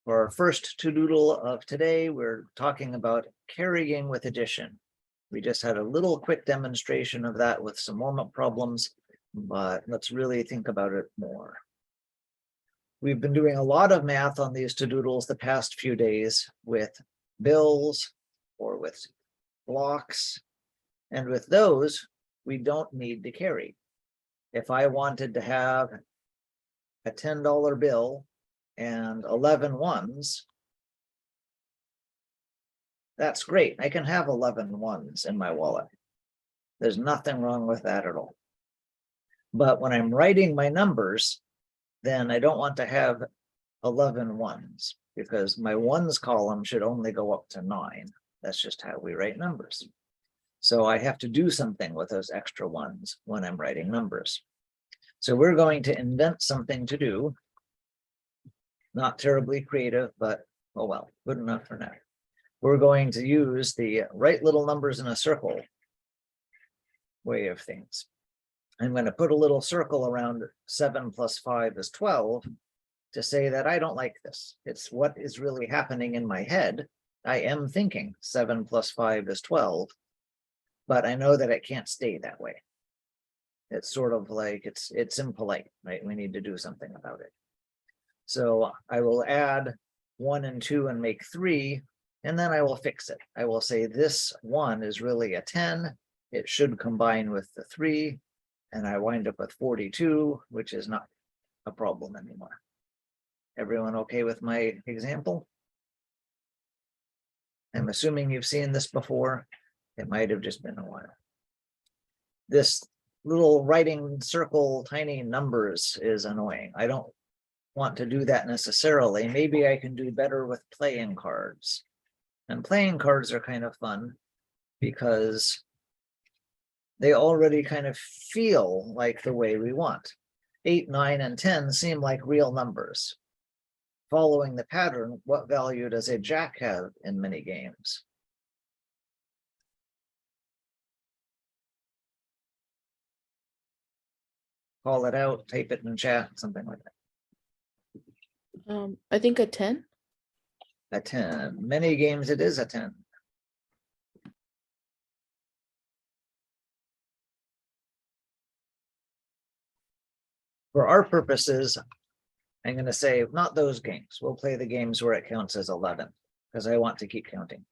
For our first to-doodle of today, we're talking about carrying with addition. We just had a little quick demonstration of that with some warm-up problems, but let's really think about it more. We've been doing a lot of math on these to-doodles the past few days with bills or with blocks, and with those, we don't need to carry. If I wanted to have a $10 bill and 11 ones, that's great. I can have 11 ones in my wallet. There's nothing wrong with that at all. But when I'm writing my numbers, then I don't want to have 11 ones because my ones column should only go up to 9. That's just how we write numbers. So I have to do something with those extra ones when I'm writing numbers. So we're going to invent something to do. Not terribly creative, but oh well, good enough for now. We're going to use the write little numbers in a circle way of things. I'm going to put a little circle around 7 plus 5 is 12 to say that I don't like this. It's what is really happening in my head. I am thinking 7 plus 5 is 12, but I know that it can't stay that way. It's sort of like it's impolite, right? We need to do something about it. So I will add 1 and 2 and make 3, and then I will fix it. I will say this 1 is really a 10. It should combine with the 3, and I wind up with 42, which is not a problem anymore. Everyone okay with my example? I'm assuming you've seen this before. It might have just been a while. This little writing circle, tiny numbers is annoying. I don't want to do that necessarily. Maybe I can do better with playing cards. And playing cards are kind of fun because they already kind of feel like the way we want. 8, 9, and 10 seem like real numbers. Following the pattern, what value does a jack have in many games? Call it out, type it in chat, something like that. I think a 10. A 10. Many games it is a 10. For our purposes, I'm going to say not those games. We'll play the games where it counts as 11 because I want to keep counting.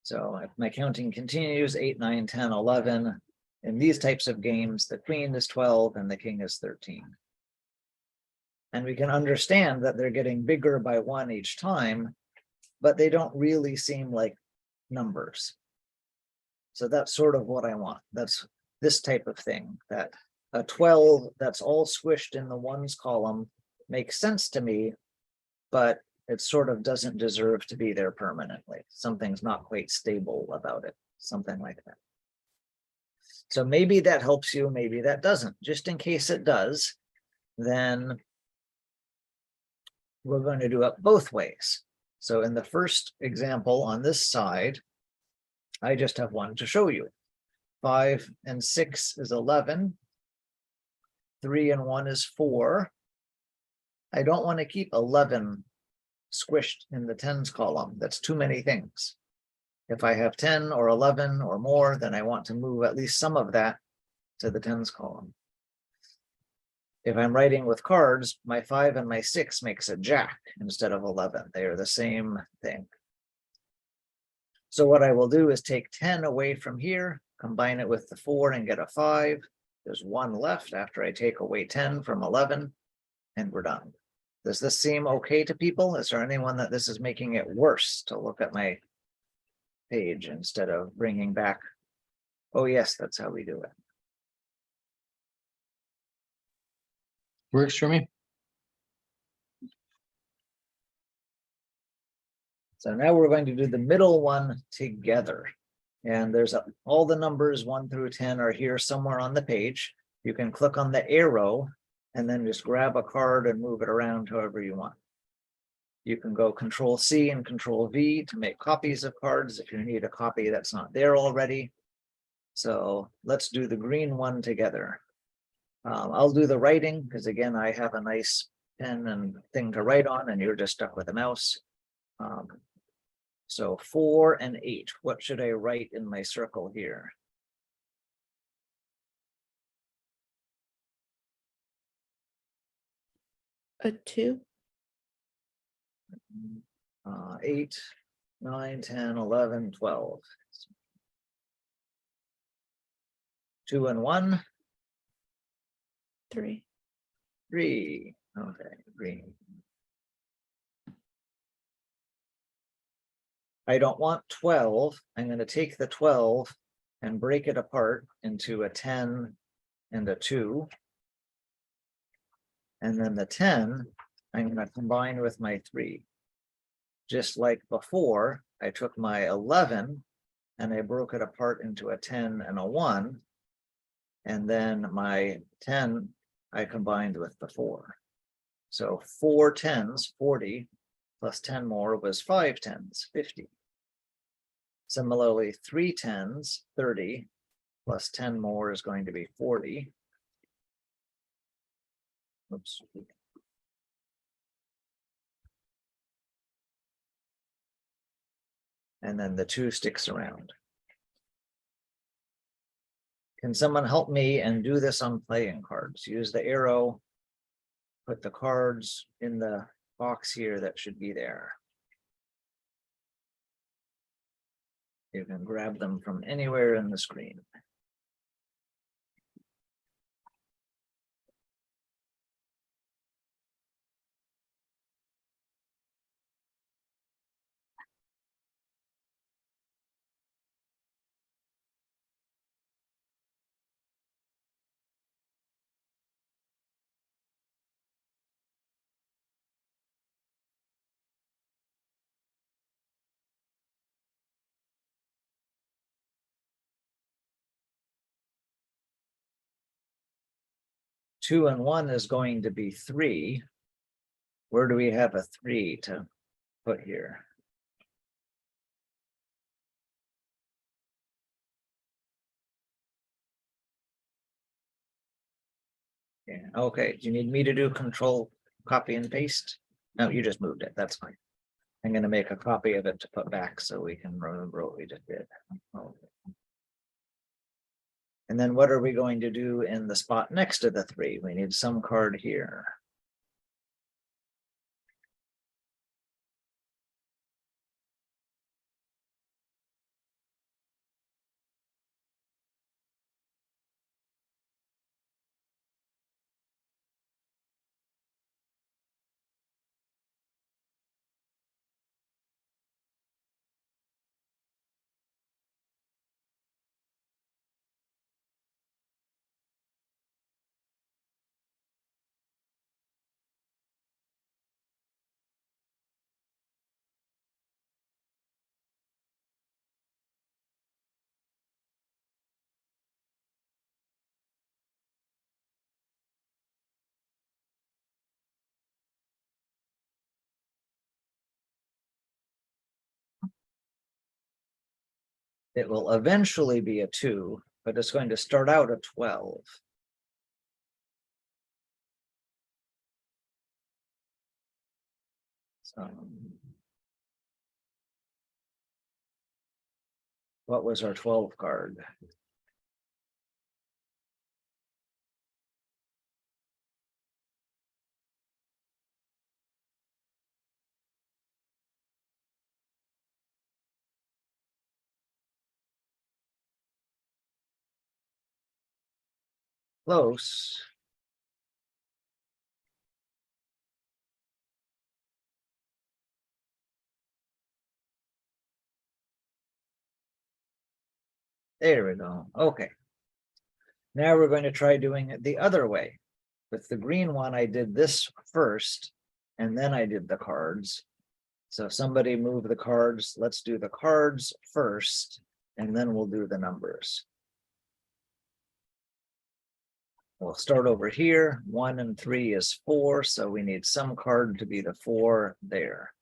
So if my counting continues, 8, 9, 10, 11. In these types of games, the queen is 12 and the king is 13. And we can understand that they're getting bigger by 1 each time, but they don't really seem like numbers. So that's sort of what I want. That's this type of thing, that a 12 that's all squished in the ones column makes sense to me, but it sort of doesn't deserve to be there permanently. Something's not quite stable about it, something like that. So maybe that helps you, maybe that doesn't. Just in case it does, then we're going to do it both ways. So in the first example on this side, I just have 1 to show you. 5 and 6 is 11. 3 and 1 is 4. I don't want to keep 11 squished in the tens column. That's too many things. If I have 10 or 11 or more, then I want to move at least some of that to the tens column. If I'm writing with cards, my 5 and my 6 makes a jack instead of 11. They are the same thing. So what I will do is take 10 away from here, combine it with the 4 and get a 5. There's 1 left after I take away 10 from 11, and we're done. Does this seem okay to people? Is there anyone that this is making it worse to look at my page instead of bringing back, oh yes, that's how we do it? Works for me. So now we're going to do the middle one together. And there's all the numbers 1 through 10 are here somewhere on the page. You can click on the arrow and then just grab a card and move it around however you want. You can go Control-C and Control-V to make copies of cards if you need a copy that's not there already. So let's do the green one together. I'll do the writing because again, I have a nice pen and thing to write on, and you're just stuck with a mouse. So 4 and 8, what should I write in my circle here? A 2. 8, 9, 10, 11, 12. 2 and 1, 3. 3. Okay, green. I don't want 12. I'm going to take the 12 and break it apart into a 10 and a 2. And then the 10, I'm going to combine with my 3. Just like before, I took my 11 and I broke it apart into a 10 and a 1. And then my 10, I combined with the 4. So 4 10s, 40, plus 10 more was 5 10s, 50. Similarly, 3 10s, 30, plus 10 more is going to be 40. Oops. And then the 2 sticks around. Can someone help me and do this on playing cards? Use the arrow, put the cards in the box here that should be there. You can grab them from anywhere in the screen. Two and 1 is going to be 3. Where do we have a 3 to put here? Yeah, okay, do you need me to do control, copy and paste? No, you just moved it, that's fine. I'm gonna make a copy of it to put back so we can remember what we just did. Okay. And then what are we going to do in the spot next to the 3? We need some card here. It will eventually be a 2, but it's going to start out at 12. So, what was our 12 card? Close. There we go. Okay. Now we're going to try doing it the other way. With the green one, I did this first, and then I did the cards. So somebody move the cards. Let's do the cards first, and then we'll do the numbers. We'll start over here. 1 and 3 is 4, so we need some card to be the 4 there.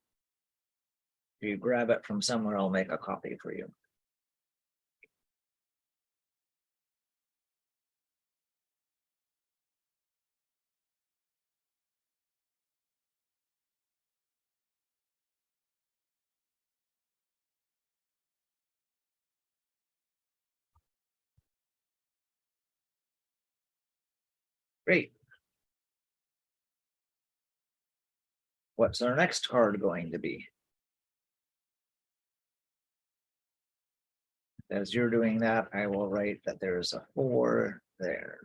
If you grab it from somewhere, I'll make a copy for you. Great. What's our next card going to be? As you're doing that, I will write that there's a 4 there.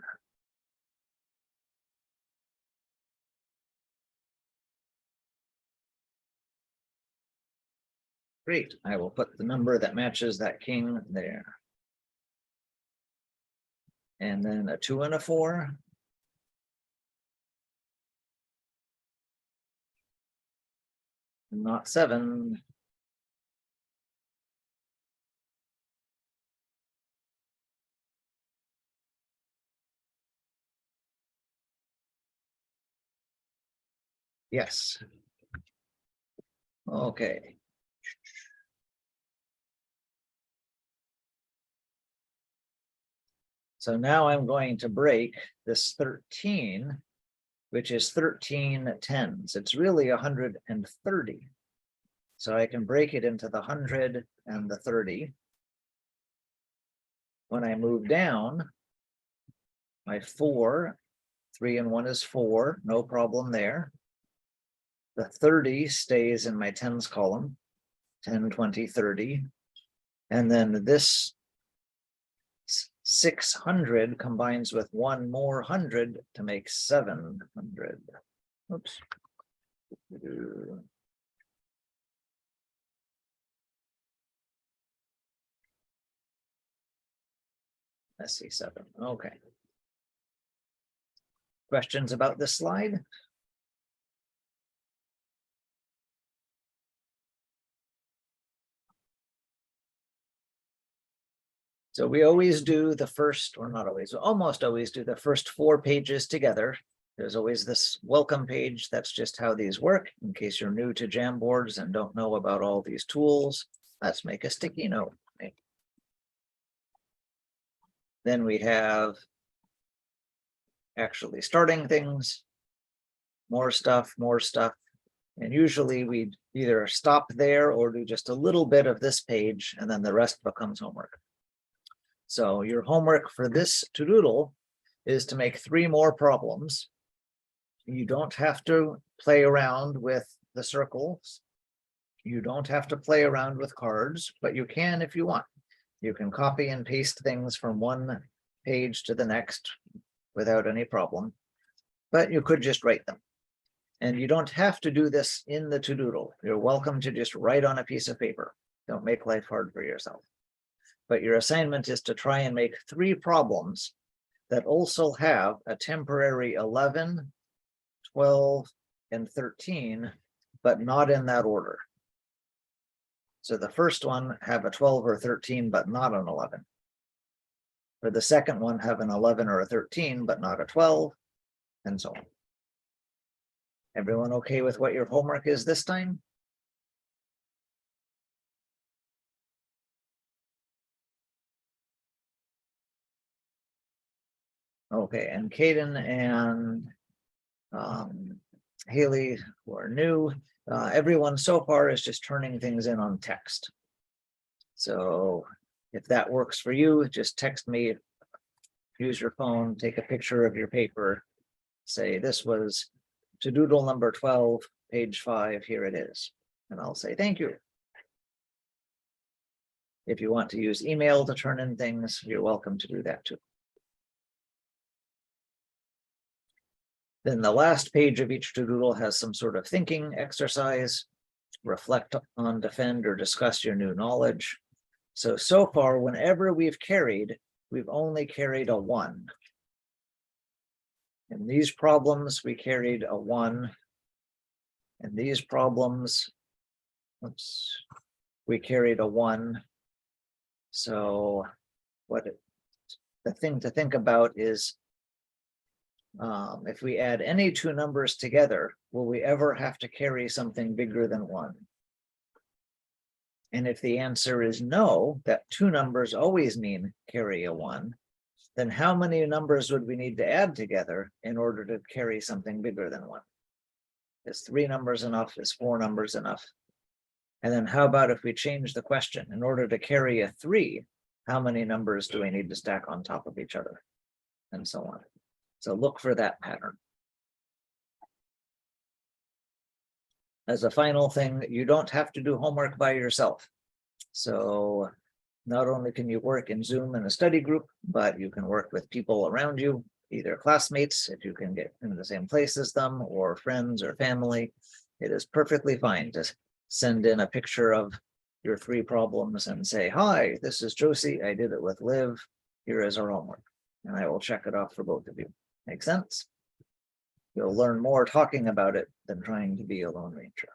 Great, I will put the number that matches that king there. And then a 2 and a 4. Not 7. Yes. Okay. So now I'm going to break this 13, which is 13 tens. It's really 130. So I can break it into the 100 and the 30. When I move down, my 4, 3 and 1 is 4, no problem there. The 30 stays in my tens column, 10, 20, 30. And then this 600 combines with 1 more 100 to make 700. Oops. Let's see, 7. Okay. Questions about this slide? So we always do the first, or not always, almost always do the first 4 pages together. There's always this welcome page. That's just how these work. In case you're new to Jamboards and don't know about all these tools, let's make a sticky note. Then we have actually starting things, more stuff. And usually we either stop there or do just a little bit of this page, and then the rest becomes homework. So your homework for this to-doodle is to make 3 more problems. You don't have to play around with the circles. You don't have to play around with cards, but you can if you want. You can copy and paste things from one page to the next without any problem, but you could just write them. And you don't have to do this in the to-doodle. You're welcome to just write on a piece of paper. Don't make life hard for yourself. But your assignment is to try and make 3 problems that also have a temporary 11, 12, and 13, but not in that order. So the first one have a 12 or 13, but not an 11. For the second one have an 11 or a 13, but not a 12, and so on. Everyone okay with what your homework is this time? Okay, and Caden and Haley, who are new, everyone so far is just turning things in on text. So if that works for you, just text me, use your phone, take a picture of your paper, say this was to-doodle number 12, page 5, here it is. And I'll say thank you. If you want to use email to turn in things, you're welcome to do that too. Then the last page of each to-doodle has some sort of thinking exercise. Reflect on, defend, or discuss your new knowledge. So far, whenever we've only carried a 1. In these problems, we carried a 1. In these problems, we carried a 1. So the thing to think about is, if we add any 2 numbers together, will we ever have to carry something bigger than 1? And if the answer is no, that 2 numbers always mean carry a 1, then how many numbers would we need to add together in order to carry something bigger than 1? Is 3 numbers enough? Is 4 numbers enough? And then how about if we change the question? In order to carry a 3, how many numbers do we need to stack on top of each other? And so on. So look for that pattern. As a final thing, you don't have to do homework by yourself. So not only can you work in Zoom in a study group, but you can work with people around you, either classmates, if you can get in the same place as them, or friends or family. It is perfectly fine to send in a picture of your 3 problems and say, hi, this is Josie. I did it with Liv. Here is our homework. And I will check it off for both of you. Make sense? You'll learn more talking about it than trying to be a Lone Ranger.